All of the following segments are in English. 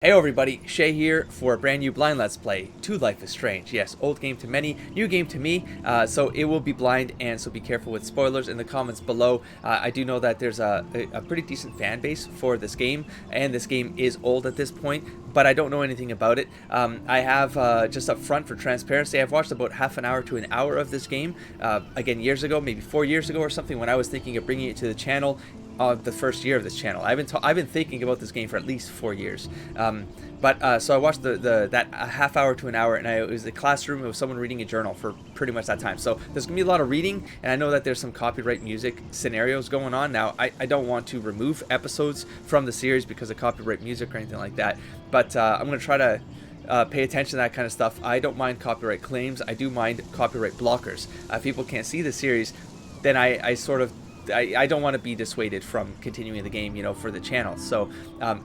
Hey everybody, Shay here for a brand new blind let's play to Life is Strange. Yes, old game to many, new game to me, so it will be blind, and so be careful with spoilers in the comments below. I do know that there's a pretty decent fan base for this game, and this game is old at this point, but I don't know anything about it. I have, just up front for transparency, I've watched about half an hour to an hour of this game, again years ago, maybe 4 years ago or something, when I was thinking of bringing it to the channel. The first year of this channel. I've been thinking about this game for at least 4 years. So I watched that a half hour to an hour, and it was a classroom. It was someone reading a journal for pretty much that time. So there's gonna be a lot of reading, and I know that there's some copyright music scenarios going on. Now I don't want to remove episodes from the series because of copyright music or anything like that. But I'm gonna try to pay attention to that kind of stuff. I don't mind copyright claims. I do mind copyright blockers. If people can't see the series, then I don't want to be dissuaded from continuing the game, for the channel. So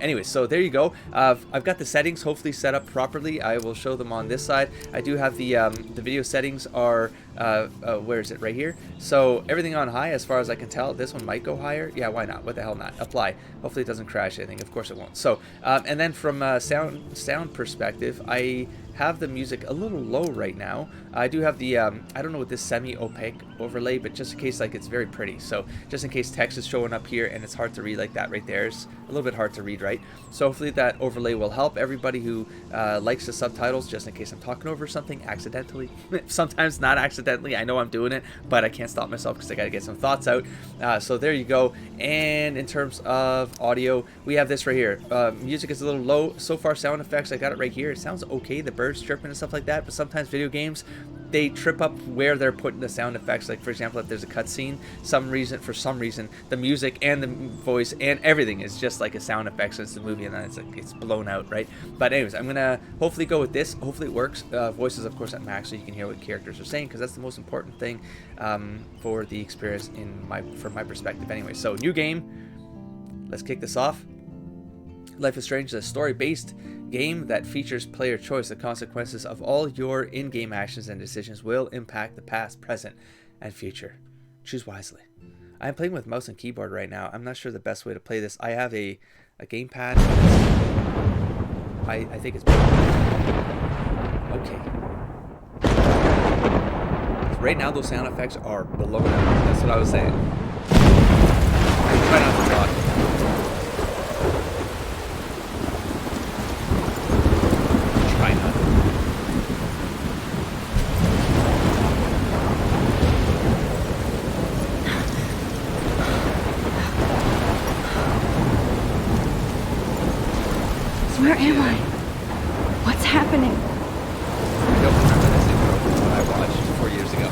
anyway, so there you go. I've got the settings hopefully set up properly. I will show them on this side. I do have the video settings are, where is it? Right here. So everything on high as far as I can tell. This one might go higher. Yeah, why not? What the hell not? Apply. Hopefully it doesn't crash anything. Of course it won't. So, and then from a sound perspective, I have the music a little low right now. I do have the I don't know what this semi-opaque overlay, but just in case, like, it's very pretty, so just in case text is showing up here and it's hard to read, like that right there is a little bit hard to read, right? So hopefully that overlay will help everybody who likes the subtitles, just in case I'm talking over something accidentally. Sometimes not accidentally, I know I'm doing it, but I can't stop myself because I gotta get some thoughts out. So there you go. And in terms of audio, we have this right here. Music is a little low so far. Sound effects, I got it right here. It sounds okay, the birds chirping and stuff like that, but sometimes video games, they trip up where they're putting the sound effects. Like, for example, if there's a cutscene, for some reason the music and the voice and everything is just like a sound effect, so it's the movie, and then it's blown out, right? But anyways, I'm gonna hopefully go with this. Hopefully it works. Voices of course at max, so you can hear what characters are saying, because that's the most important thing for the experience from my perspective anyway. So new game, let's kick this off. Life is Strange is a story-based game that features player choice. The consequences of all your in-game actions and decisions will impact the past, present, and future. Choose wisely. I am playing with mouse and keyboard right now. I'm not sure the best way to play this. I have a gamepad. I think it's better. Okay. Right now those sound effects are below that. That's what I was saying. Try not to talk. Where am I? What's happening? I don't remember this intro I watched 4 years ago.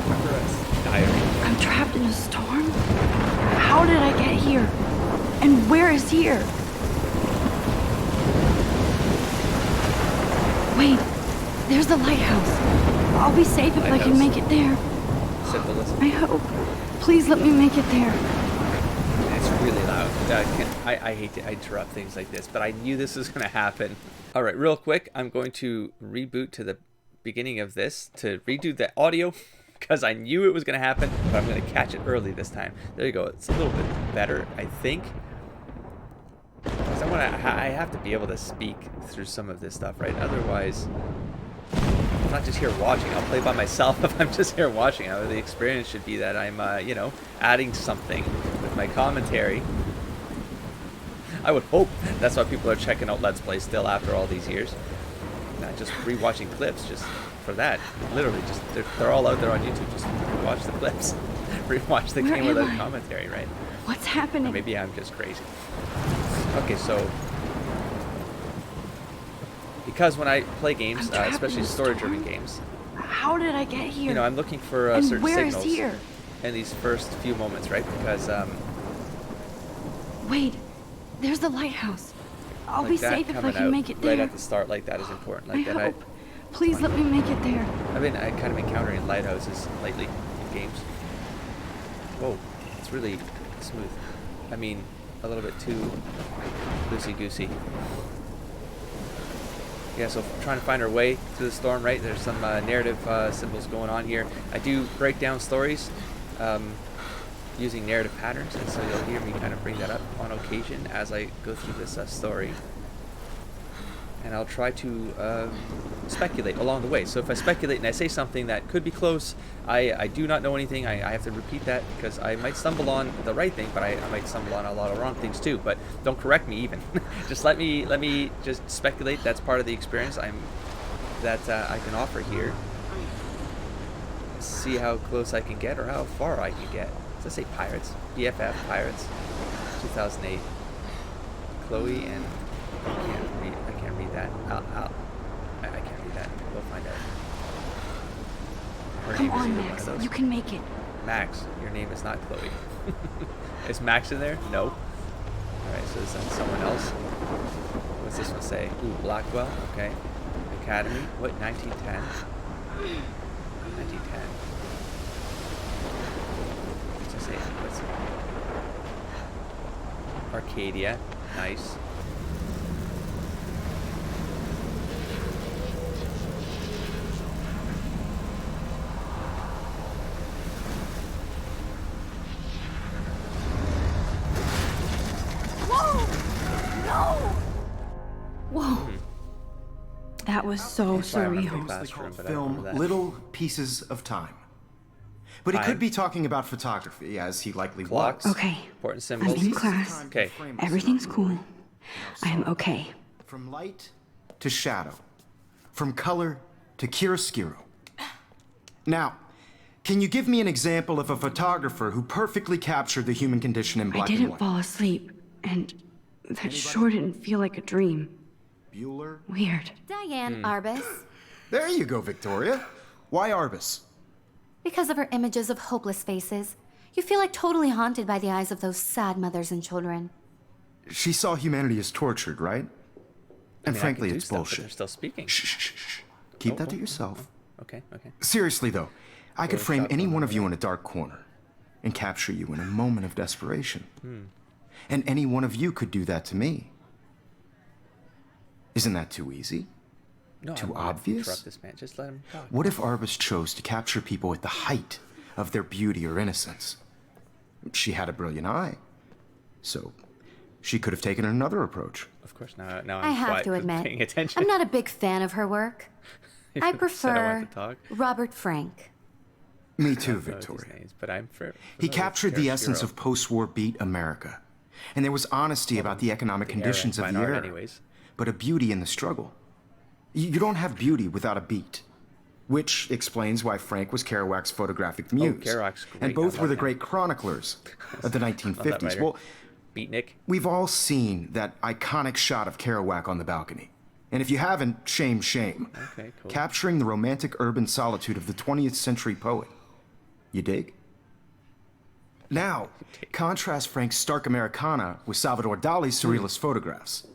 Remember us? Diary. I'm trapped in a storm? How did I get here? And where is here? Wait, there's the lighthouse. I'll be safe if I can make it there. I hope. Please let me make it there. It's really loud. I hate to interrupt things like this, but I knew this was going to happen. All right, real quick, I'm going to reboot to the beginning of this to redo the audio because I knew it was going to happen, but I'm going to catch it early this time. There you go. It's a little bit better, I think. Because I have to be able to speak through some of this stuff, right? Otherwise, I'm not just here watching. I'll play by myself if I'm just here watching. The experience should be that I'm, adding something with my commentary. I would hope that's why people are checking out Let's Play still after all these years. Not just rewatching clips just for that. Literally, just they're all out there on YouTube. Just watch the clips. Rewatch the game without commentary, right? What's happening? Or maybe I'm just crazy. Okay, so because when I play games, especially story-driven games, how did I get here? I'm looking for certain signals in these first few moments, right? Because wait, there's the lighthouse. I'll be safe if I can make it there. Right at the start, like that is important. Like I hope. Please let me make it there. I've been kind of encountering lighthouses lately in games. Whoa, it's really smooth. I mean, a little bit too loosey-goosey. Yeah, so trying to find our way through the storm, right? There's some narrative symbols going on here. I do break down stories using narrative patterns, and so you'll hear me kind of bring that up on occasion as I go through this story. and I'll try to speculate along the way. So if I speculate and I say something that could be close, I do not know anything. I have to repeat that because I might stumble on the right thing, but I might stumble on a lot of wrong things too. But don't correct me even. Just let me just speculate. That's part of the experience I can offer here. See how close I can get or how far I can get. Does it say Pirates? BFF Pirates 2008. Chloe and I can't read that. I can't read that. We'll find out. Her Come name is on, either one Max. of those. You can make it. Max, your name is not Chloe. Is Max in there? No. Alright, so is that someone else? What's this one say? Ooh, Blackwell. Okay. Academy. What? 1910? 1910. What's it say? What's it? Arcadia. Nice. Whoa. That was so surreal. Called film Little Pieces of Time. But he could be talking about photography, as he likely Clocks. was. Okay. Important I'm symbols. in class. Okay. Everything's cool. I'm okay. From light to shadow. From color to chiaroscuro. Now, can you give me an example of a photographer who perfectly captured the human condition in I black and didn't white? fall asleep, and that sure didn't feel like a dream. Bueller? Weird. Diane Arbus. There you go, Victoria. Why Arbus? Because of her images of hopeless faces, you feel like totally haunted by the eyes of those sad mothers and children. She saw humanity as tortured, right? And frankly, it's They're bullshit. still speaking. Shh, shh, shh, shh. Keep that to yourself. Okay. Okay. Seriously, though, I could frame Photoshop any on one the of you in a dark corner and capture you in a moment of desperation. And any one of you could do that to me. Isn't that too easy? No, Too I'm gonna obvious? interrupt this man. Just let him talk. What if Arbus chose to capture people at the height of their beauty or innocence? She had a brilliant eye. So she could have taken another approach. Of course. Now I'm I have quiet to 'cause I'm admit, paying attention. I'm not a big fan of her work. I Said I prefer wanted to talk. Robert Frank. Me I too, don't know his Victoria. names, but I'm He familiar with captured the essence Chiaroscuro. of post-war beat America. And there was honesty about the economic The era, conditions of fine the art era. anyways. But a beauty in the struggle. You don't have beauty without a beat. Which explains why Frank was Kerouac's photographic muse. Kerouac's great. And I both love were the him. great chroniclers of the 1950s. writer. Well, Beatnik. we've all seen that iconic shot of Kerouac on the balcony. And if you haven't, shame, shame. Okay, cool. Capturing the romantic urban solitude of the 20th century poet. You dig? Now, contrast Frank's stark Americana with Salvador Dali's surrealist photographs.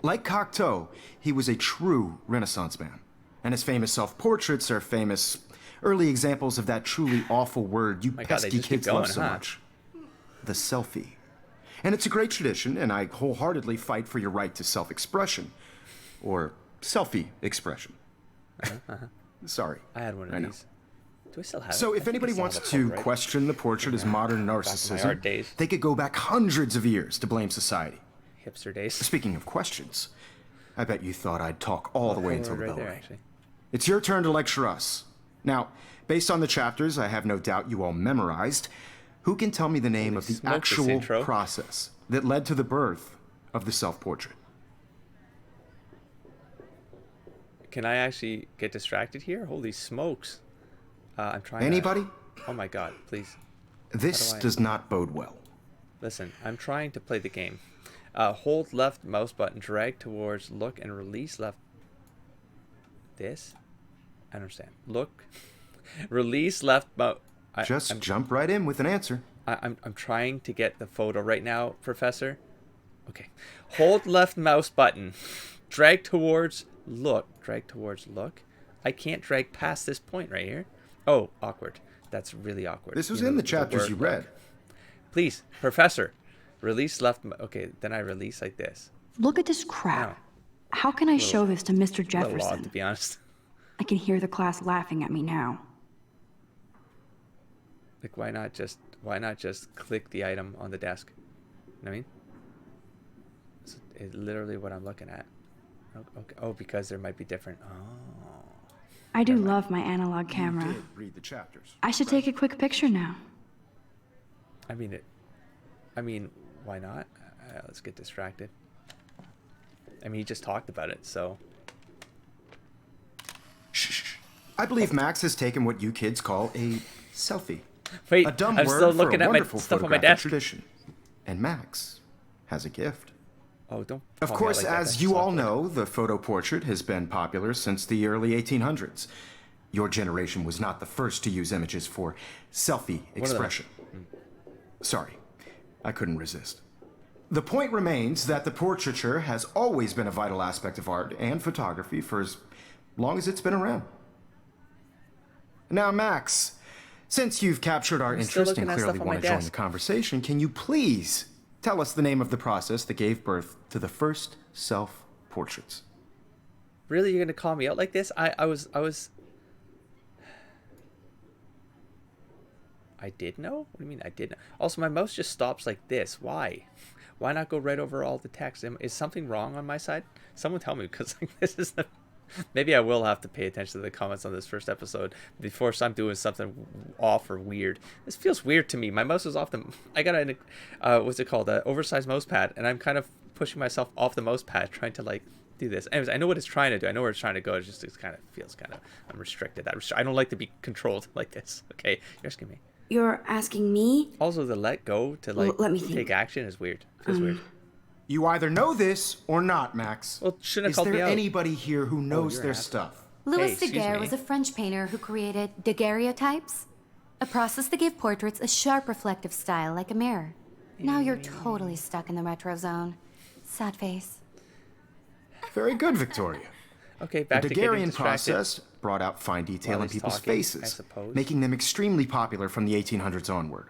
Like Cocteau, he was a true Renaissance man. And his famous self-portraits are famous early examples of that truly awful word you My God, they pesky just keep kids love going, so huh? much. The selfie. And it's a great tradition, and I wholeheartedly fight for your right to self-expression. Or selfie expression. Sorry. I had one of know. these. Do I still have it? So I if think anybody I still wants have the to code, right? question the portrait as modern my art narcissism, days. they could go back hundreds of years to blame society. Hipster days. Speaking of questions, I bet you thought I'd talk all the way until the right bell there, rang. actually. It's your turn to lecture us. Now, based on the chapters I have no doubt you all memorized, who can tell me the name of the smoke, this actual intro. process that led to the birth of the self-portrait? Can I actually get distracted here? Holy smokes. I'm trying Anybody? to... Oh my God, please. This How do I- does not bode well. Listen, I'm trying to play the game. Hold left mouse button, drag towards, look, and release left. This? I don't understand. Look. Release left mouse. Just jump right in with an answer. I'm trying to get the photo right now, Professor. Okay. Hold left mouse button. Drag towards look. Drag towards look. I can't drag past this point right here. Oh, awkward. That's really awkward. This was You know, in the with chapters word you look. read. Please, Professor. Release left. Okay, then I release like this. Look at this crap. Wow. How can I show this to Mr. A little odd, to Jefferson? be honest. I can hear the class laughing at me now. Like, why not just click the item on the desk? You know what I mean? It's literally what I'm looking at. Okay. Oh, because there might be different. Oh. I do love my analog camera. You did read the chapters. I should take a quick picture now. I mean, why not? Let's get distracted. I mean, he just talked about it, so. Shh. I believe Max has taken what you kids call a selfie. Wait, A dumb I'm word still for looking a at my wonderful stuff on my photographic desk. tradition. And Max has a gift. Oh, don't. Of call me out course, like that. as That's you all awkward. know, the photo portrait has been popular since the early 1800s. Your generation was not the first to use images for selfie expression. Sorry, I couldn't resist. The point remains that the portraiture has always been a vital aspect of art and photography for as long as it's been around. Now, Max, since you've captured our I'm still interest and looking at clearly stuff on my want to join the desk. conversation, can you please tell us the name of the process that gave birth to the first self-portraits? Really, you're gonna call me out like this? I did know? What do you mean I did know? Also, my mouse just stops like this. Why? Why not go right over all the text? Is something wrong on my side? Someone tell me, because like, this is the... Maybe I will have to pay attention to the comments on this first episode before I'm doing something off or weird. This feels weird to me. My mouse is off the... I got an... what's it called? An oversized mouse pad, and I'm kind of pushing myself off the mouse pad, trying to, like, do this. Anyways, I know what it's trying to do. I know where it's trying to go. It kind of feels kind of... I'm restricted. I don't like to be controlled like this. Okay? You're asking me. You're asking me? Also, the let go to, like, Let me think. take action is weird. Feels weird. You either know this or not, Max. Well, shouldn't have Is called me there out. anybody here who knows you're their an asshole. stuff? Louis excuse Daguerre me. was a French painter who created daguerreotypes, a process that gave portraits a sharp reflective style like a mirror. Now you're totally stuck in the retro zone. Sad face. Very good, Victoria. Okay, back The to getting Daguerrean distracted. process brought out fine detail While in he's people's talking, I faces, suppose. making them extremely popular from the 1800s onward.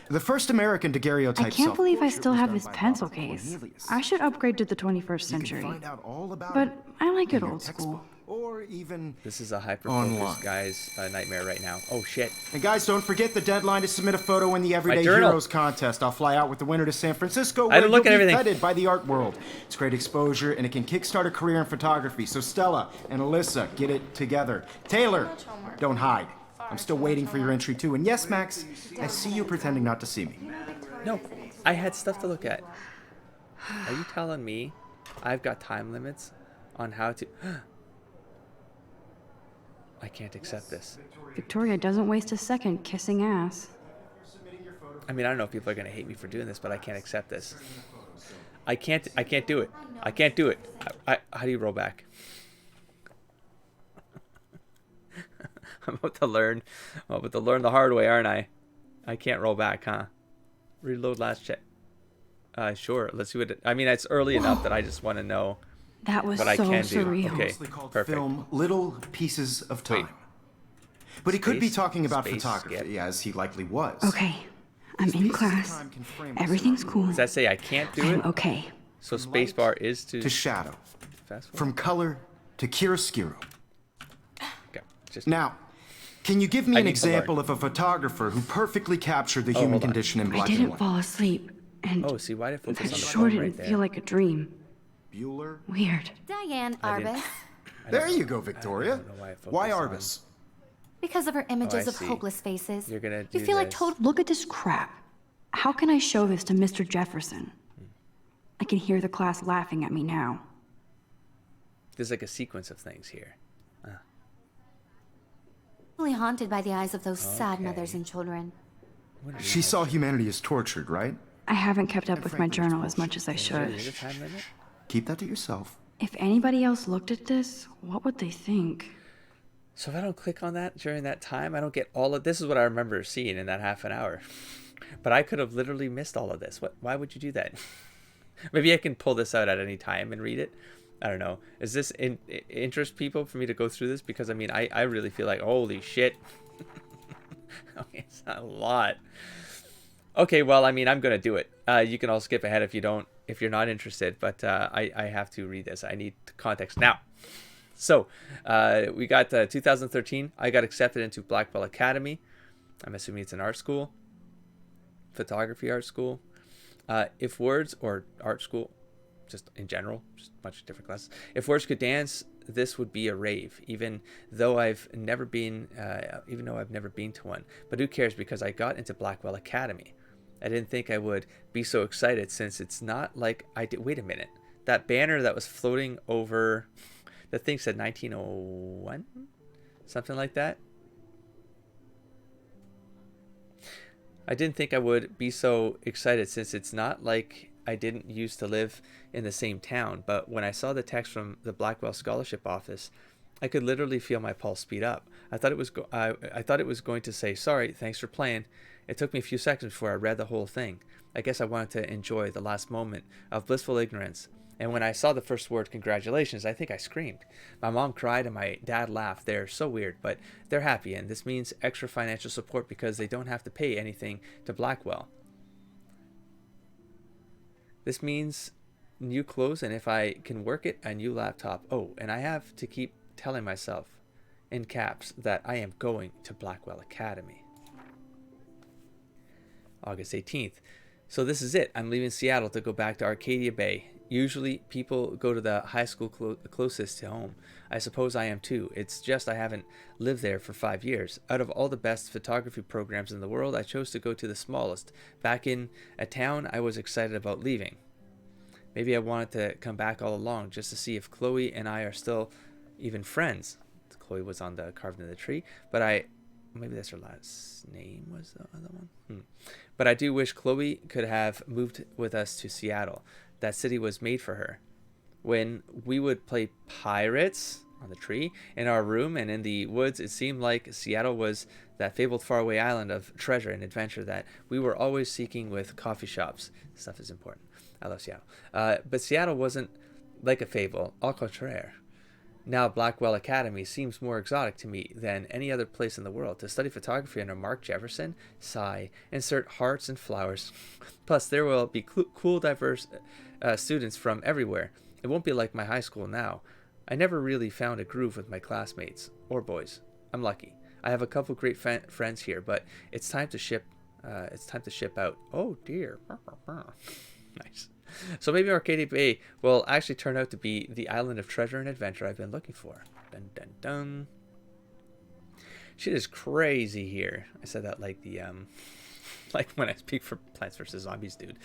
The first American daguerreotype I can't believe I self-portrait still was have done this by pencil Robert case. Cornelius. I should upgrade to the 21st You can century. find out all about But it I like in it your old school. textbook, or even This is a hyper Online. focused guy's nightmare right now. Oh shit. And guys, don't forget the deadline to submit a photo in the Everyday journal. Heroes contest. I'll fly out with the winner to San Francisco, I where don't you'll look at be everything. feted by the art world. It's great exposure, and it can kickstart a career in photography. So Stella and Alyssa, get it together. Taylor, don't hide. I'm still waiting for your entry too. And yes, Max, I see you pretending not to see me. No, I had stuff to look at. Are you telling me I've got time limits on how to... I can't accept this. Victoria doesn't waste a second kissing ass. I mean, I don't know if people are going to hate me for doing this, but I can't accept this. I can't do it. I can't do it. How do you roll back? I'm about to learn the hard way, aren't I? I can't roll back, huh? Reload last check. Sure. Let's see what I mean, it's early enough that I just want to know That was what so I can do. surreal. Okay, Mostly called perfect. film Little Pieces of Time. Wait. But he could be Space- talking about space photography, skip. as he likely was. Okay, I'm in Pieces of class. time can frame us Everything's cool. Does that say I can't do I'm it? okay. So spacebar is to to shadow, fast forward? from color to chiaroscuro. Okay, just Now, can you give me I an need to learn. example of a photographer who perfectly captured the human hold on. condition in I black and didn't white? fall asleep, and Oh, see, why did it focus that on the sure phone didn't right there? feel like a dream. Bueller? Weird. Diane I didn't- Arbus. There you go, Victoria. I don't know why it Why focused on- Arbus? Because of her images I of see. hopeless faces. You're gonna You do feel like this. total. Look at this crap. How can I show this to Mr. Jefferson? I can hear the class laughing at me now. There's like a sequence of things here. Totally haunted by the eyes of those sad Okay. mothers and children. She saw humanity as tortured, right? I haven't kept up with my journal as much as I Is there should. a time limit? Keep that to yourself. If anybody else looked at this, what would they think? So if I don't click on that during that time, I don't get all of this. Is what I remember seeing in that half an hour. But I could have literally missed all of this. Why would you do that? Maybe I can pull this out at any time and read it. I don't know. Is this interest people for me to go through this? Because I mean, I really feel like, holy shit. Okay, it's not a lot. Okay, well, I mean, I'm gonna do it. You can all skip ahead if you're not interested. But I have to read this. I need context now. So we got 2013. I got accepted into Blackwell Academy. I'm assuming it's an art school, photography art school. If words or art school. just in general, just a bunch of different classes. If words could dance, this would be a rave, even though I've never been to one. But who cares, because I got into Blackwell Academy. I didn't think I would be so excited, since it's not like I did. Wait a minute. That banner that was floating over, the thing said 1901? Something like that. I didn't think I would be so excited, since it's not like I didn't used to live in the same town. But when I saw the text from the Blackwell Scholarship Office, I could literally feel my pulse speed up. I thought it was going to say, "Sorry, thanks for playing." It took me a few seconds before I read the whole thing. I guess I wanted to enjoy the last moment of blissful ignorance. And when I saw the first word, "congratulations," I think I screamed. My mom cried and my dad laughed. They're so weird, but they're happy, and this means extra financial support because they don't have to pay anything to Blackwell. This means new clothes, and if I can work it, a new laptop. Oh, and I have to keep telling myself in caps that I am going to Blackwell Academy. August 18th. So this is it. I'm leaving Seattle to go back to Arcadia Bay. Usually people go to the high school closest to home. I suppose I am too. It's just I haven't lived there for 5 years. Out of all the best photography programs in the world, I chose to go to the smallest. Back in a town I was excited about leaving. Maybe I wanted to come back all along just to see if Chloe and I are still even friends. Chloe was on the carved in the tree, but maybe that's her last name was the other one. But I do wish Chloe could have moved with us to Seattle. That city was made for her. When we would play pirates on the tree in our room and in the woods, it seemed like Seattle was that fabled faraway island of treasure and adventure that we were always seeking with coffee shops. Stuff is important. I love Seattle. But Seattle wasn't like a fable, au contraire. Now Blackwell Academy seems more exotic to me than any other place in the world. To study photography under Mark Jefferson? Sigh. Insert hearts and flowers. Plus, there will be cool, diverse students from everywhere. It won't be like my high school now. I never really found a groove with my classmates or boys. I'm lucky. I have a couple great friends here, but it's time to ship. Out. Oh dear. Nice. So maybe Arcadia Bay will actually turn out to be the island of treasure and adventure I've been looking for. Dun dun dun. Shit is crazy here. I said that like the like when I speak for Plants vs Zombies, dude.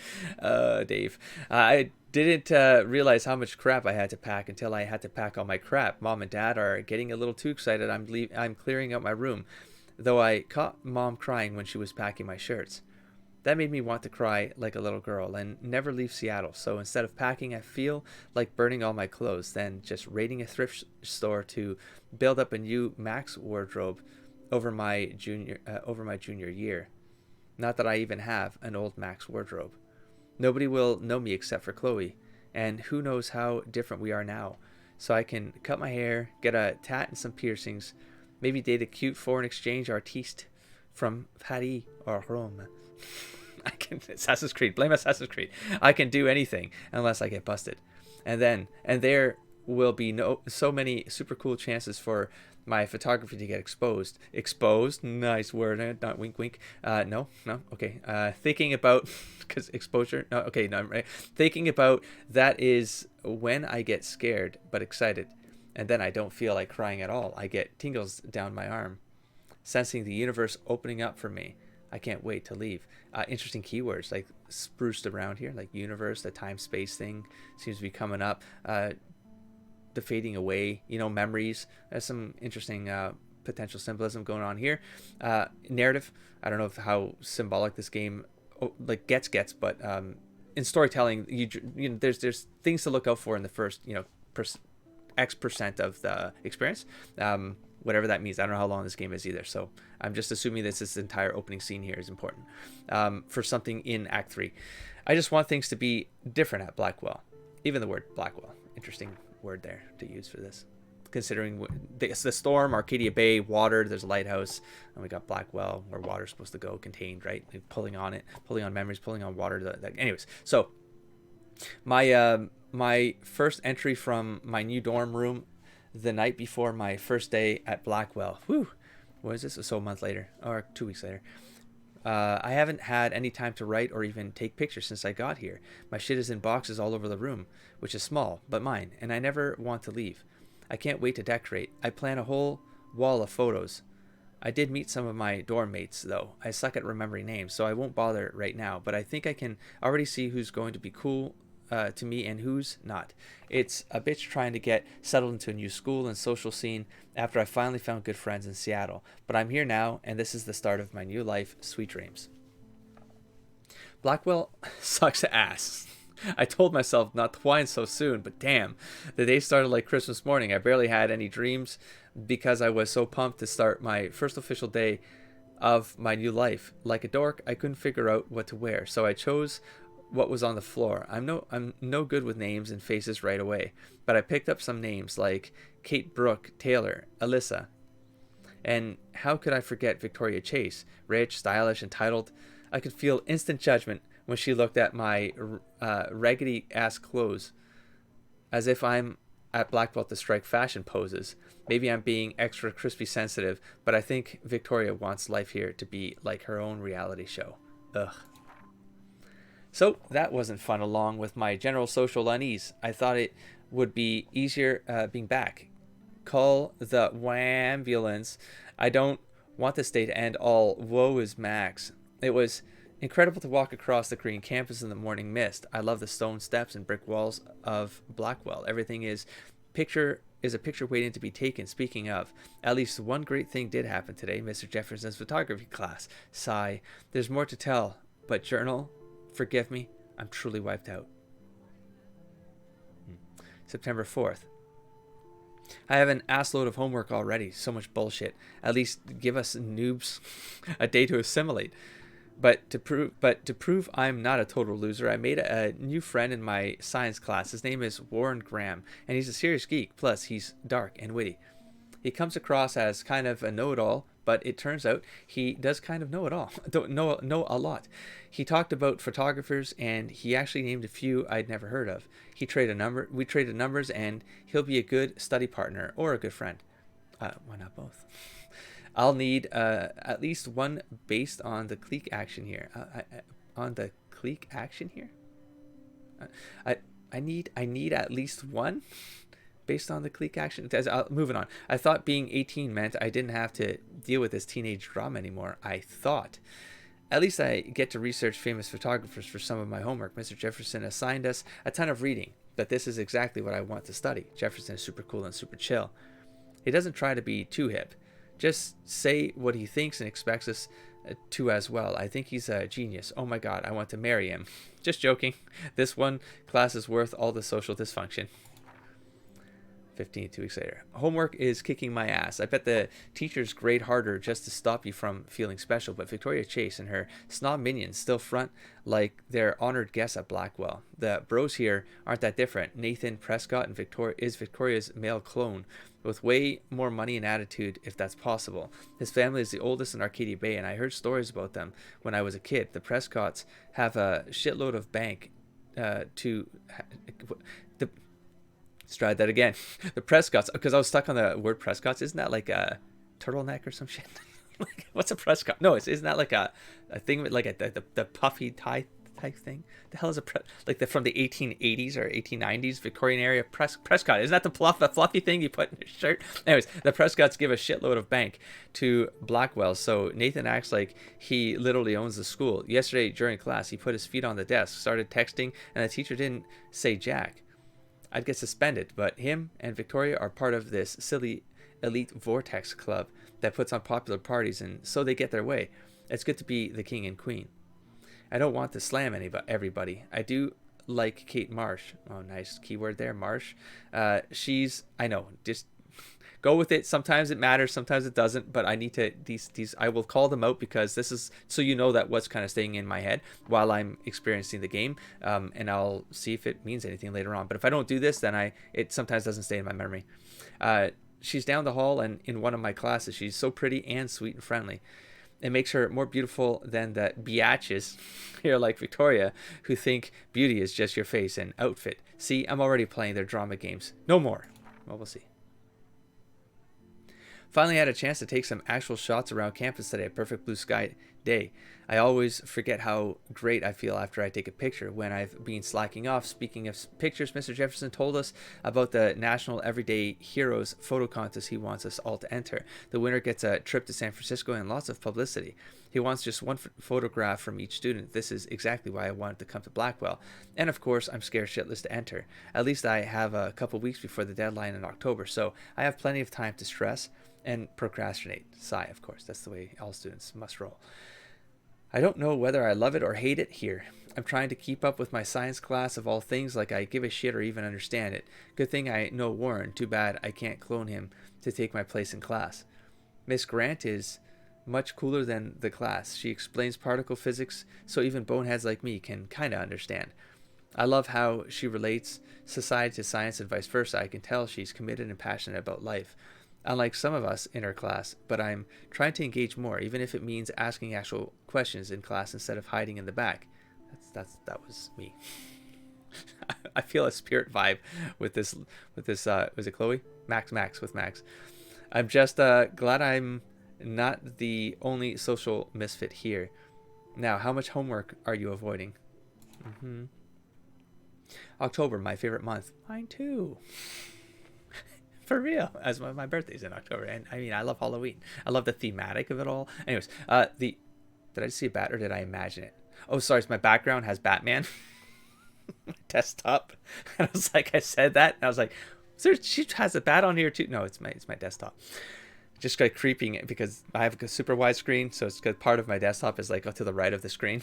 Dave. I didn't realize how much crap I had to pack until I had to pack all my crap. Mom and Dad are getting a little too excited. I'm clearing out my room, though I caught Mom crying when she was packing my shirts. That made me want to cry like a little girl and never leave Seattle. So instead of packing, I feel like burning all my clothes, then just raiding a thrift store to build up a new max wardrobe over my junior year. Not that I even have an old max wardrobe. Nobody will know me except for Chloe, and who knows how different we are now. So I can cut my hair, get a tat and some piercings, maybe date a cute foreign exchange artiste from Paris or Rome. I can Assassin's Creed. Blame Assassin's Creed. I can do anything unless I get busted. And there will be so many super cool chances for my photography to get exposed. Exposed? Nice word. Not wink wink. No. Okay. Thinking about because exposure. No. Okay. No. Right. Thinking about that is when I get scared but excited, and then I don't feel like crying at all. I get tingles down my arm, sensing the universe opening up for me. I can't wait to leave. Interesting keywords like spruced around here, like universe, the time-space thing seems to be coming up. The fading away, memories. There's some interesting potential symbolism going on here. Narrative. I don't know how symbolic this game gets, but in storytelling, there's things to look out for in the first X% of the experience. Whatever that means. I don't know how long this game is either, so I'm just assuming that this entire opening scene here is important for something in Act 3. I just want things to be different at Blackwell. Even the word Blackwell. Interesting word there to use for this. Considering the storm, Arcadia Bay, water, there's a lighthouse, and we got Blackwell, where water's supposed to go, contained, right? Like pulling on memories, pulling on water. Anyways, so my first entry from my new dorm room the night before my first day at Blackwell. Whew. What is this? So a month later, or 2 weeks later. I haven't had any time to write or even take pictures since I got here. My shit is in boxes all over the room, which is small, but mine, and I never want to leave. I can't wait to decorate. I plan a whole wall of photos. I did meet some of my dorm mates, though. I suck at remembering names, so I won't bother right now, but I think I can already see who's going to be cool to me and who's not. It's a bitch trying to get settled into a new school and social scene after I finally found good friends in Seattle. But I'm here now, and this is the start of my new life. Sweet dreams. Blackwell sucks ass. I told myself not to whine so soon, but damn, the day started like Christmas morning. I barely had any dreams because I was so pumped to start my first official day of my new life. Like a dork, I couldn't figure out what to wear, so I chose what was on the floor. I'm no good with names and faces right away, but I picked up some names like Kate Brooke, Taylor, Alyssa. And how could I forget Victoria Chase? Rich, stylish, entitled. I could feel instant judgment when she looked at my raggedy ass clothes, as if I'm at black belt to strike fashion poses. Maybe I'm being extra crispy sensitive, but I think Victoria wants life here to be like her own reality show. Ugh. So that wasn't fun along with my general social unease. I thought it would be easier being back. Call the ambulance. I don't want this day to end all. Woe is Max. It was incredible to walk across the green campus in the morning mist. I love the stone steps and brick walls of Blackwell. Everything is a picture waiting to be taken. Speaking of, at least one great thing did happen today. Mr. Jefferson's photography class. Sigh. There's more to tell, but journal, forgive me, I'm truly wiped out. September 4th. I have an assload of homework already. So much bullshit. At least give us noobs a day to assimilate. But to prove I'm not a total loser, I made a new friend in my science class. His name is Warren Graham, and he's a serious geek. Plus, he's dark and witty. He comes across as kind of a know-it-all, but it turns out he does kind of know it all. Don't know a lot. He talked about photographers, and he actually named a few I'd never heard of. We traded numbers, and he'll be a good study partner or a good friend. Why not both? I'll need at least one based on the clique action here. I need at least one based on the clique action. Moving on. I thought being 18 meant I didn't have to deal with this teenage drama anymore. I thought. At least I get to research famous photographers for some of my homework. Mr. Jefferson assigned us a ton of reading, but this is exactly what I want to study. Jefferson is super cool and super chill. He doesn't try to be too hip. Just say what he thinks and expects us to as well. I think he's a genius. Oh my god, I want to marry him. Just joking. This one class is worth all the social dysfunction. 2 weeks later. Homework is kicking my ass. I bet the teachers grade harder just to stop you from feeling special, but Victoria Chase and her snob minions still front like they're honored guests at Blackwell. The bros here aren't that different. Nathan Prescott and Victoria's male clone, with way more money and attitude, if that's possible. His family is the oldest in Arcadia Bay, and I heard stories about them when I was a kid. The Prescotts have a shitload of bank Try that again. The Prescotts, because I was stuck on the word Prescotts. Isn't that like a turtleneck or some shit? Like, what's a Prescott? No, isn't that like a thing with like the puffy tie type thing? The hell is a from the 1880s or 1890s Victorian era Prescott? Isn't that the fluffy thing you put in your shirt? Anyways, the Prescotts give a shitload of bank to Blackwell, so Nathan acts like he literally owns the school. Yesterday during class, he put his feet on the desk, started texting, and the teacher didn't say jack. I'd get suspended, but him and Victoria are part of this silly elite vortex club that puts on popular parties, and so they get their way. It's good to be the king and queen. I don't want to slam everybody. I do like Kate Marsh. Oh, nice keyword there, Marsh. I know, just go with it. Sometimes it matters, sometimes it doesn't, but I need to, I will call them out because this is, so you know that what's kind of staying in my head while I'm experiencing the game, and I'll see if it means anything later on. But if I don't do this, then it sometimes doesn't stay in my memory. She's down the hall and in one of my classes. She's so pretty and sweet and friendly. It makes her more beautiful than the biatches here like Victoria, who think beauty is just your face and outfit. See, I'm already playing their drama games. No more. Well, we'll see. Finally had a chance to take some actual shots around campus today. Perfect blue sky day. I always forget how great I feel after I take a picture when I've been slacking off. Speaking of pictures, Mr. Jefferson told us about the National Everyday Heroes photo contest he wants us all to enter. The winner gets a trip to San Francisco and lots of publicity. He wants just one photograph from each student. This is exactly why I wanted to come to Blackwell. And of course, I'm scared shitless to enter. At least I have a couple weeks before the deadline in October, so I have plenty of time to stress and procrastinate. Sigh, of course. That's the way all students must roll. I don't know whether I love it or hate it here. I'm trying to keep up with my science class of all things, like I give a shit or even understand it. Good thing I know Warren. Too bad I can't clone him to take my place in class. Miss Grant is much cooler than the class. She explains particle physics so even boneheads like me can kinda understand. I love how she relates society to science and vice versa. I can tell she's committed and passionate about life. Unlike some of us in her class, but I'm trying to engage more, even if it means asking actual questions in class instead of hiding in the back. That was me. I feel a spirit vibe with this. Was it Chloe? Max with Max. I'm just glad I'm not the only social misfit here. Now, how much homework are you avoiding? October, my favorite month. Mine too. For real, as my birthday's in October, and I mean, I love Halloween. I love the thematic of it all. Anyways, did I just see a bat or did I imagine it? Oh, sorry, my background has Batman. My desktop, and I was like, I said that, and I was like, she has a bat on here too. No, it's my desktop. Just like creeping it because I have a super wide screen, so it's good. Part of my desktop is like to the right of the screen.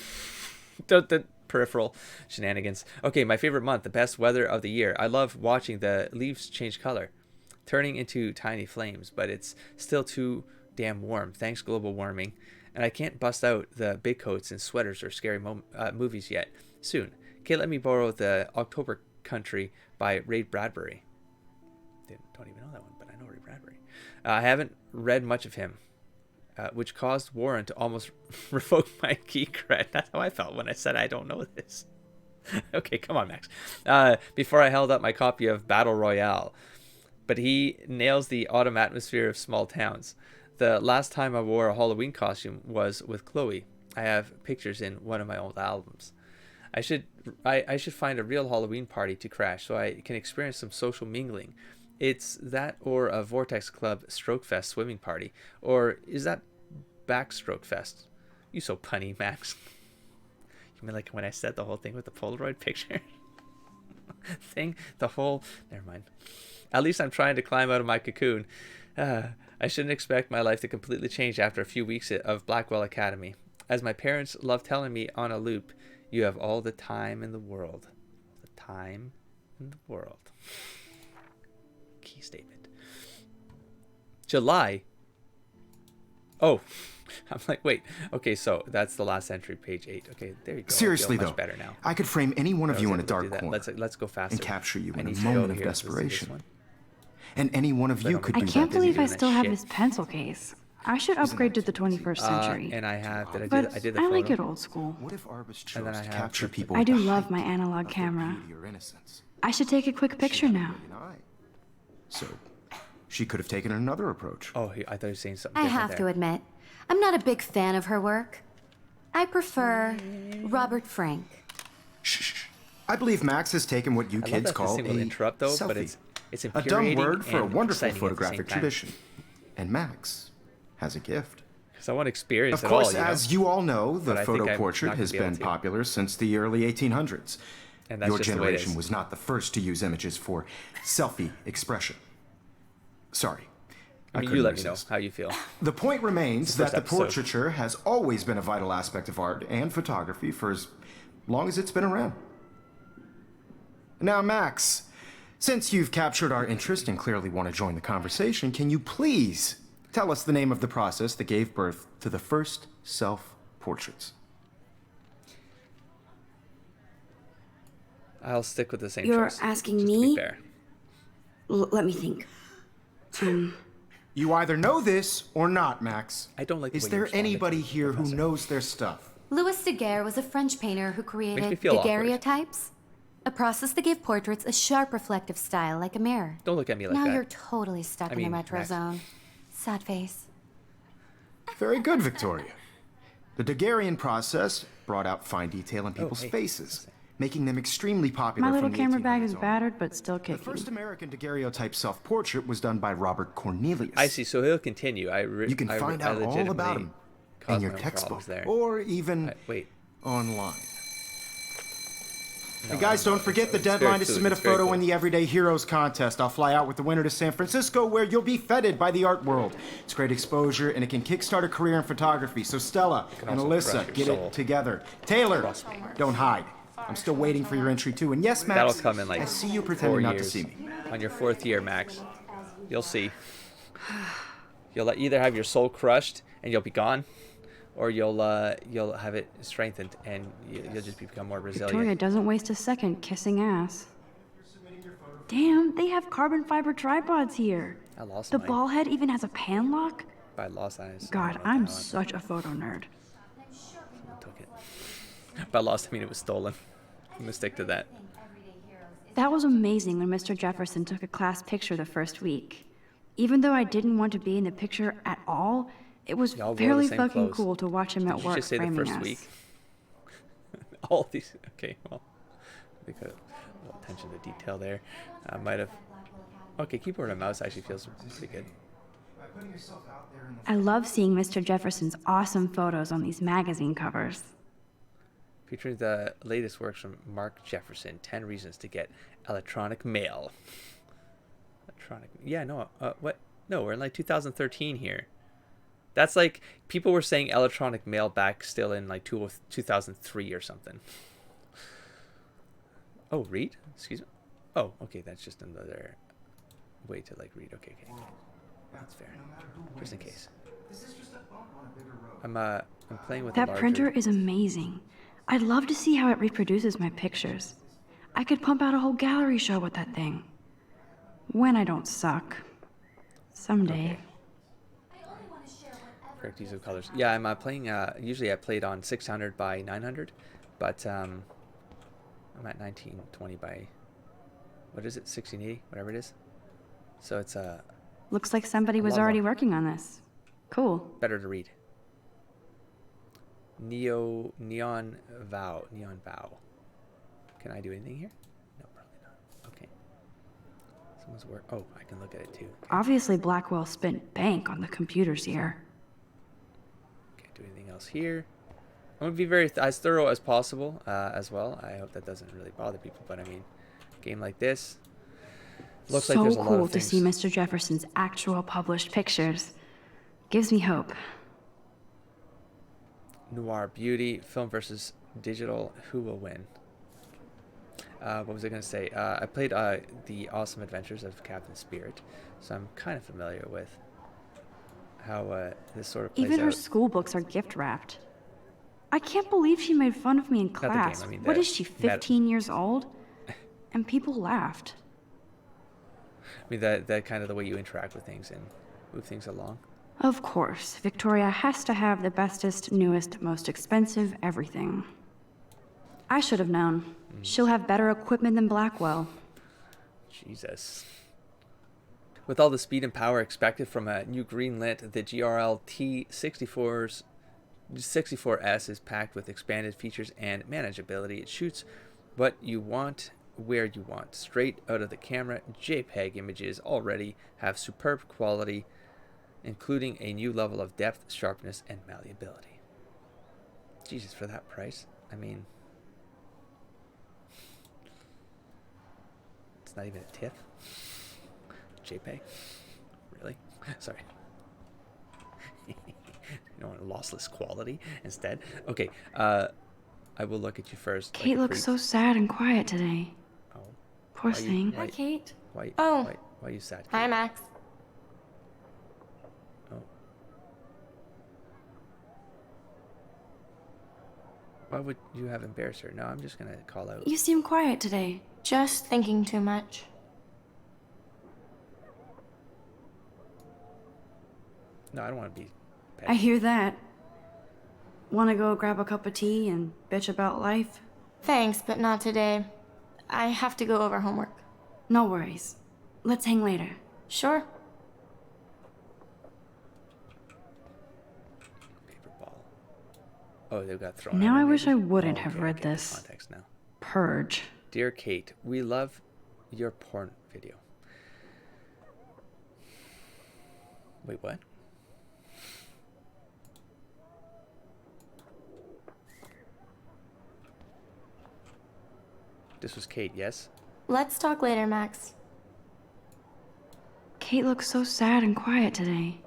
the peripheral shenanigans. Okay, my favorite month, the best weather of the year. I love watching the leaves change color, turning into tiny flames, but it's still too damn warm. Thanks, global warming. And I can't bust out the big coats and sweaters or scary movies yet. Soon. Okay, let me borrow the October Country by Ray Bradbury. Don't even know that one, but I know Ray Bradbury. I haven't read much of him, which caused Warren to almost revoke my geek cred. That's how I felt when I said I don't know this. Okay, come on, Max. Before I held up my copy of Battle Royale. But he nails the autumn atmosphere of small towns. The last time I wore a Halloween costume was with Chloe. I have pictures in one of my old albums. I should find a real Halloween party to crash so I can experience some social mingling. It's that or a Vortex Club Stroke Fest swimming party. Or is that Backstroke Fest? You so punny, Max. You mean like when I said the whole thing with the Polaroid picture? Thing? The whole... Never mind. At least I'm trying to climb out of my cocoon. I shouldn't expect my life to completely change after a few weeks of Blackwell Academy. As my parents love telling me on a loop, you have all the time in the world. The time in the world. Key statement. July. Oh, I'm like, wait. Okay, so that's the last entry, page 8. Okay, there you go. Seriously, I feel though, much better now. I could frame any one of you in a dark corner. Let's go faster. And capture you in a to moment of here. desperation. And any one of you could I do can't that. believe I still have this pencil case. I should upgrade to the 21st century. And I have. But I did the I photo. like it old school. What if Arbus chose And then I to have capture the- people? I with do the love height my analog of their camera. beauty or innocence? I should take a quick picture now. So, she could have taken another approach. Oh, I thought you were saying something I different have there. to admit, I'm not a big fan of her work. I prefer Robert Frank. Shh. I believe Max has taken what you I love kids that call this thing will a interrupt, though, selfie. but it's A infuriating dumb word for a and wonderful exciting at the photographic same time. tradition. And Max has a gift. Because I want to experience Of it all, course, you know? as you all know, the But I think photo I'm portrait not gonna has be able been to. popular since the early 1800s. And that's Your just the way it generation is. was not the first to use images for selfie expression. Sorry. I mean, you couldn't let me know resist. how you feel. The point remains It's the that first the episode. portraiture has always been a vital aspect of art and photography for as long as it's been around. Now, Max, since you've captured our interest and clearly want to join the conversation, can you please tell us the name of the process that gave birth to the first self-portraits? I'll stick with the same You're choice. asking just to be me? fair. Let me think. You either know this or not, Max. I don't like the Is way you there responded, anybody here who Professor. knows their stuff? Louis Daguerre was a French painter who me created feel awkward. daguerreotypes, a process that gave portraits a sharp reflective style like a mirror. Don't look at me like Now that. you're totally stuck I in the mean, retro Max. zone. Sad face. Very good, Victoria. The Daguerrean process brought out fine detail in people's faces, making them extremely popular. My little from the camera bag 1800s is on. battered, but still The kicking. first American daguerreotype self-portrait was done by Robert Cornelius. I see. So he'll continue. You can find out all about him in your textbook or even online. No, And guys, don't forget the deadline to submit a photo in the Everyday Heroes contest. I'll fly out with the winner to San Francisco, where you'll be feted by the art world. It's great exposure, and it can kickstart a career in photography. So Stella and Alyssa, get it together. Taylor, don't hide. I'm still waiting for your entry too. And yes, Max, that'll come in like I see you pretending 4 not years. to see me. On your 4th year, Max, you'll see. You'll either have your soul crushed and you'll be gone, or you'll have it strengthened and you'll just become more resilient. Victoria doesn't waste a second kissing ass. Damn, they have carbon fiber tripods here. I lost The mine. ball head even has a pan lock. I lost eyes. God, I'm such a photo nerd. Someone took it. By lost, I mean it was stolen. I'm gonna stick to that. That was amazing when Mr. Jefferson took a class picture the first week. Even though I didn't want to be in the picture at all, it was Y'all wore the fairly same fucking clothes. cool to watch him at Did you work just say the framing first us. week? All these. Okay, well, we could well, attention to detail there. I might have. Okay, keyboard and mouse actually feels pretty good. I love seeing Mr. Jefferson's awesome photos on these magazine covers. Featuring the latest works from Mark Jefferson, 10 Reasons to Get Electronic Mail. Yeah, no, what? No, we're in like 2013 here. That's like, people were saying electronic mail back still in like 2003 or something. Oh, read? Excuse me? Oh, okay, that's just another way to like read. Okay. That's fair. Just in case. I'm playing with That a larger... printer is amazing. I'd love to see how it reproduces my pictures. I could pump out a whole gallery show with that thing. When I don't suck. Someday. Okay. Correct use of colors. Yeah, I'm playing, usually I played on 600 by 900, but I'm at 1920 by, what is it, 1680, whatever it is. So it's Looks like somebody was already working on this. Cool. better to read. Neon Vow. Can I do anything here? No, probably not. Okay. Someone's work. Oh, I can look at it too. Okay. Obviously Blackwell spent bank on the computers here. Can't do anything else here. I'm gonna be very as thorough as possible as well. I hope that doesn't really bother people, but I mean, a game like this looks like there's a lot of So cool to things. see Mr. Jefferson's actual published pictures. Gives me hope. Noir beauty, film versus digital. Who will win? What was I gonna say? I played the Awesome Adventures of Captain Spirit, so I'm kind of familiar with how this sort of plays Even her out. school books are gift wrapped. I can't believe she made fun of me in the game, class. I mean What the is she, 15 years old? And people laughed. I mean that kind of the way you interact with things and move things along. Of course, Victoria has to have the bestest, newest, most expensive everything. I should have known. She'll have better equipment than Blackwell. Jesus. With all the speed and power expected from a new greenlit, the GRL T64S is packed with expanded features and manageability. It shoots what you want, where you want. Straight out of the camera, JPEG images already have superb quality, including a new level of depth, sharpness, and malleability. Jesus, for that price, I mean, it's not even a TIFF. JPEG? Really? Sorry. You want lossless quality instead? Okay, I will look at you first. Kate like looks so sad and quiet today. Oh. Poor Why you- thing. why- Hi, Kate. Why? Oh. Why are you sad? Hi, Kate? Max. Oh. Why would you have embarrassed her? No, I'm just gonna call out. You seem quiet today. Just thinking too much. No, I don't want to be. I petty. hear that. Want to go grab a cup of tea and bitch about life? Thanks, but not today. I have to go over homework. No worries. Let's hang later. Sure. Paper ball. Oh, they got thrown. Now at I her, wish I maybe? wouldn't Oh, have okay, I read get the this. context now. Purge. Dear Kate, we love your porn video. Wait, what? This was Kate, yes? Let's talk later, Max. Kate looks so sad and quiet today.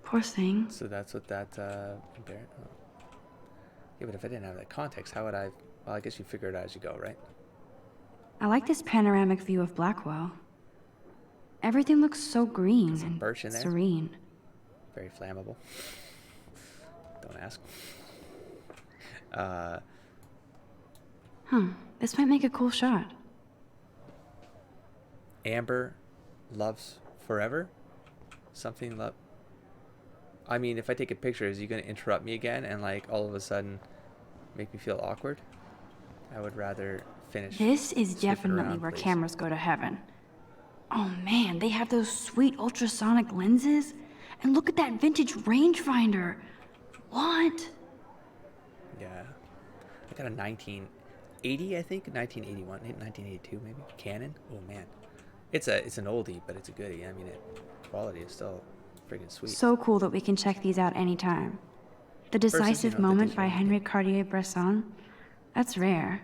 Poor thing. So that's what that, compare. Oh. Yeah, but if I didn't have that context, how would I... Well, I guess you figure it out as you go, right? I like this panoramic view of Blackwell. Everything looks so green Some and birch in there. serene. Very flammable. Don't ask. This might make a cool shot. Amber loves forever? Something love... I mean, if I take a picture, is you going to interrupt me again and, like, all of a sudden make me feel awkward? I would rather finish. This is snooping definitely around, where please. cameras go to heaven. Oh man, they have those sweet ultrasonic lenses. And look at that vintage rangefinder. What? Yeah. I got a 1980, I think? 1981, 1982 maybe? Canon? Oh, man. It's an oldie, but it's a goodie. I mean, quality is still friggin' sweet. So cool that we can check these out anytime. The Versus, Decisive the Moment digital by media. Henry Cartier-Bresson. That's rare.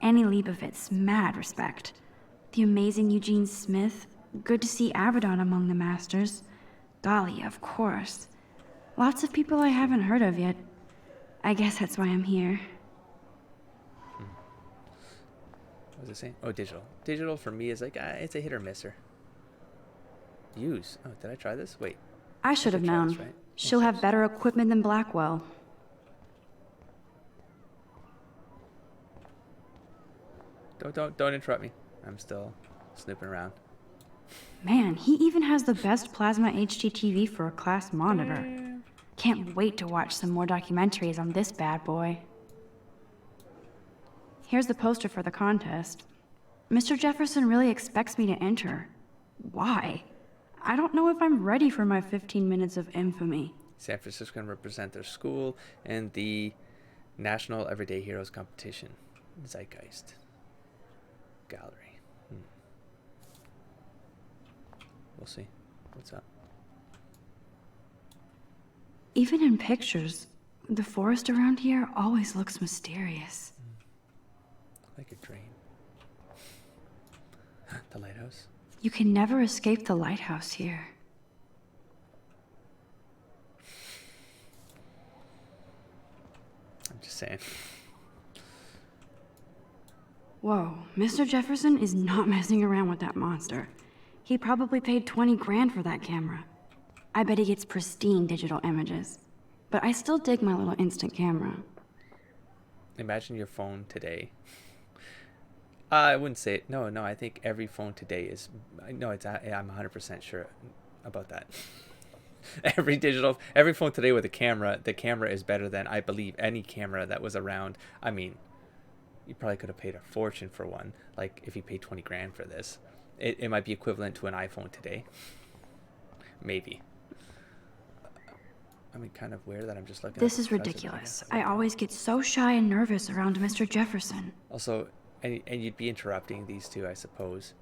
Annie Leibovitz, mad respect. The amazing Eugene Smith. Good to see Avedon among the masters. Golly, of course. Lots of people I haven't heard of yet. I guess that's why I'm here. What was it saying? Oh, digital. Digital for me is like, it's a hit or misser. Use. Oh, did I try this? Wait. I should have known. This, right? She'll have better equipment than Blackwell. Don't interrupt me. I'm still snooping around. Man, he even has the best plasma HDTV for a class monitor. Can't wait to watch some more documentaries on this bad boy. Here's the poster for the contest. Mr. Jefferson really expects me to enter. Why? I don't know if I'm ready for my 15 minutes of infamy. San Francisco can represent their school in the National Everyday Heroes Competition. Zeitgeist. Gallery. We'll see. What's up? Even in pictures, the forest around here always looks mysterious. Like a dream. The lighthouse. You can never escape the lighthouse here. I'm just saying. Whoa, Mr. Jefferson is not messing around with that monster. He probably paid 20 grand for that camera. I bet he gets pristine digital images. But I still dig my little instant camera. Imagine your phone today. I wouldn't say it. No, I think every phone today is... No, I'm 100% sure about that. Every phone today with the camera is better than, I believe, any camera that was around. I mean, you probably could have paid a fortune for one. Like, if you paid 20 grand for this. It might be equivalent to an iPhone today. Maybe. I mean, kind of weird that I'm just looking at This is the president, ridiculous. I I guess. always get so shy and nervous around Mr. Jefferson. Also, and you'd be interrupting these two, I suppose.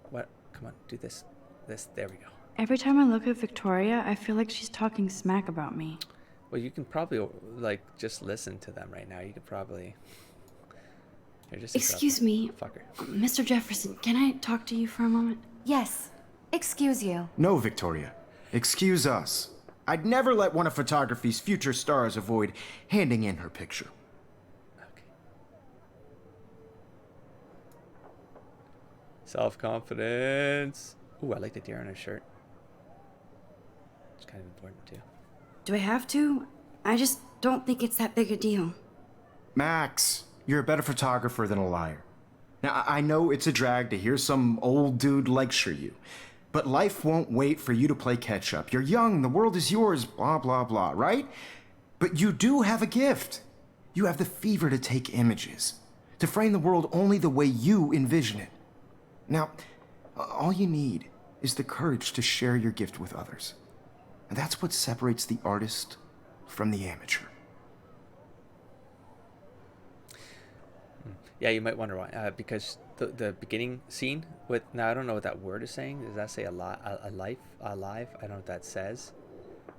What? Come on, do this. There we go. Every time I look at Victoria, I feel like she's talking smack about me. Well, you can probably, like, just listen to them right now. You could probably... Here, just interrupt Excuse them. me, Fucker. Mr. Jefferson, can I talk to you for a moment? Yes. Excuse you. No, Victoria. Excuse us. I'd never let one of photography's future stars avoid handing in her picture. Okay. Self-confidence. Ooh, I like the deer on her shirt. It's kind of important, too. Do I have to? I just don't think it's that big a deal. Max, you're a better photographer than a liar. Now, I know it's a drag to hear some old dude lecture you, but life won't wait for you to play catch up. You're young, the world is yours, blah, blah, blah, right? But you do have a gift. You have the fever to take images, to frame the world only the way you envision it. Now, all you need is the courage to share your gift with others. And that's what separates the artist from the amateur. Yeah, you might wonder why. Because the beginning scene with, now I don't know what that word is saying. Does that say alive? Alive? I don't know what that says.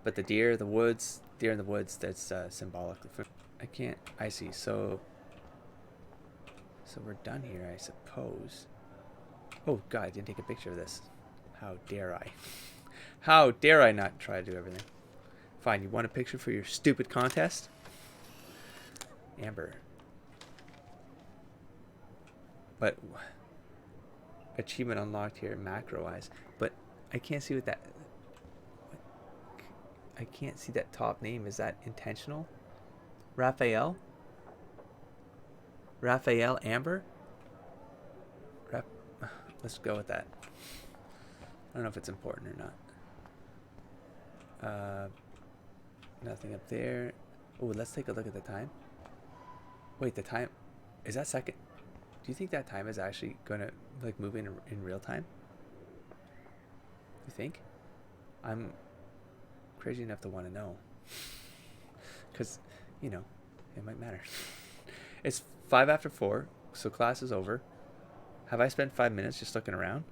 But the deer, the woods, deer in the woods. That's symbolic. I can't. I see. So we're done here, I suppose. Oh God, I didn't take a picture of this. How dare I? How dare I not try to do everything? Fine. You want a picture for your stupid contest? Amber. But achievement unlocked here, macro eyes. But I can't see what that. I can't see that top name. Is that intentional? Raphael? Raphael Amber? Let's go with that. I don't know if it's important or not. Nothing up there. Oh, let's take a look at the time. Wait, the time. Is that second? Do you think that time is actually going to like move in real time? You think? I'm crazy enough to want to know. Because, you know, it might matter. It's 5 after 4, so class is over. Have I spent 5 minutes just looking around?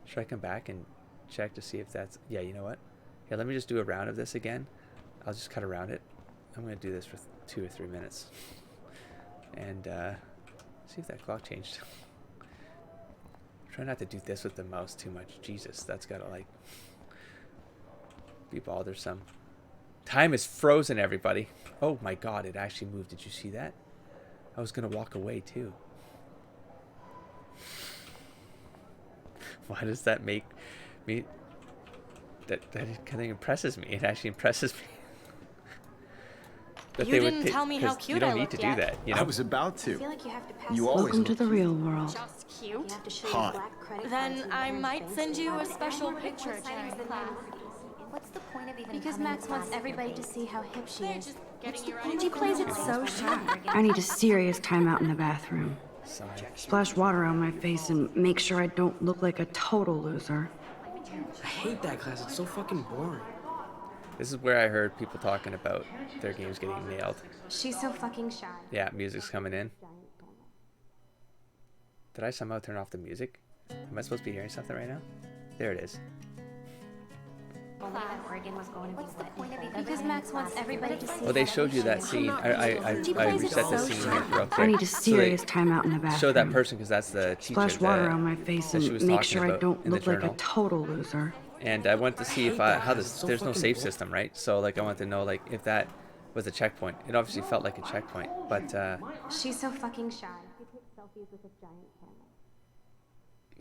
Should I come back and check to see if that's... Yeah, you know what? Yeah, let me just do a round of this again. I'll just cut around it. I'm going to do this for 2 or 3 minutes. And see if that clock changed. Try not to do this with the mouse too much. Jesus, that's got to like be bothersome. Time is frozen, everybody. Oh my God, it actually moved. Did you see that? I was going to walk away too. Why does that make me... That kind of impresses me. It actually impresses me. That You didn't tell me how cute you don't I need looked to do yet. that. You know? I was about to. I feel like you have to pass. You always Welcome to look the cute. real world. Just cute. You have to show Hot. your black credit cards Then and I your might bank send you a statements. special picture during class. What's the point of even Because coming Max to wants class everybody if to you're see how hip she They're is. just getting you ready. And she plays it so shy. I need a serious timeout in the bathroom. Sigh. Splash water on my face and make sure I don't look like a total loser. I hate that class. It's so fucking boring. This is where I heard people talking about their games getting nailed. She's so fucking shy. Yeah, music's coming in. Did I somehow turn off the music? Am I supposed to be hearing something right now? There it is. What's the point of even Because Max wants everybody to see. Well, they how showed hip you she that is. scene. I reset the scene real quick. I need a So they serious timeout in the bathroom. show that person because that's the teacher. Splash water on my face that she and was make talking sure I about don't in the look like a journal. total loser. And I wanted to see if how this. It's so There's no fucking save boring. system, right? So like I wanted to know like if that was a checkpoint. It obviously felt like a checkpoint, but She's so fucking shy. She takes selfies with this giant camera.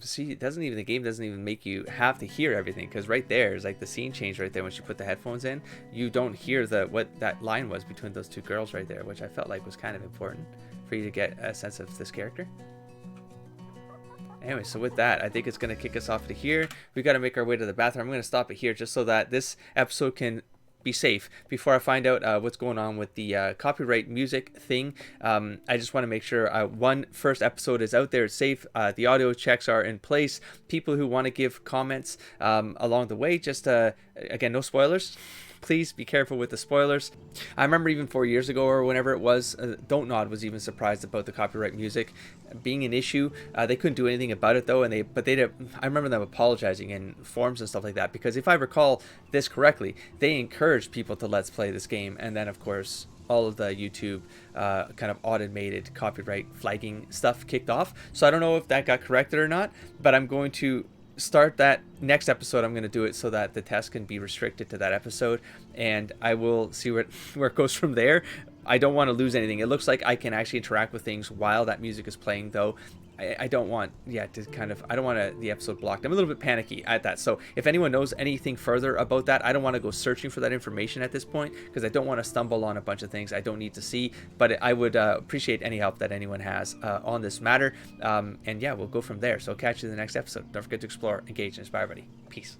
see, the game doesn't even make you have to hear everything because right there is like the scene change right there when she put the headphones in. You don't hear what that line was between those two girls right there, which I felt like was kind of important for you to get a sense of this character. Anyway, so with that, I think it's going to kick us off to here. We got to make our way to the bathroom. I'm going to stop it here just so that this episode can be safe before I find out what's going on with the copyright music thing. I just want to make sure first episode is out there, it's safe, the audio checks are in place. People who want to give comments along the way, just again, no spoilers. Please be careful with the spoilers. I remember even 4 years ago or whenever it was, Don't Nod was even surprised about the copyright music being an issue. They couldn't do anything about it though, and I remember them apologizing in forums and stuff like that, because if I recall this correctly, they encouraged people to let's play this game, and then of course all of the YouTube kind of automated copyright flagging stuff kicked off. So I don't know if that got corrected or not, but I'm going to start that next episode. I'm going to do it so that the test can be restricted to that episode, and I will see where it goes from there. I don't want to lose anything. It looks like I can actually interact with things while that music is playing, though. I don't want I don't want the episode blocked. I'm a little bit panicky at that. So if anyone knows anything further about that, I don't want to go searching for that information at this point, because I don't want to stumble on a bunch of things I don't need to see. But I would appreciate any help that anyone has on this matter. And yeah, we'll go from there. So catch you in the next episode. Don't forget to explore, engage, and inspire, buddy. Peace.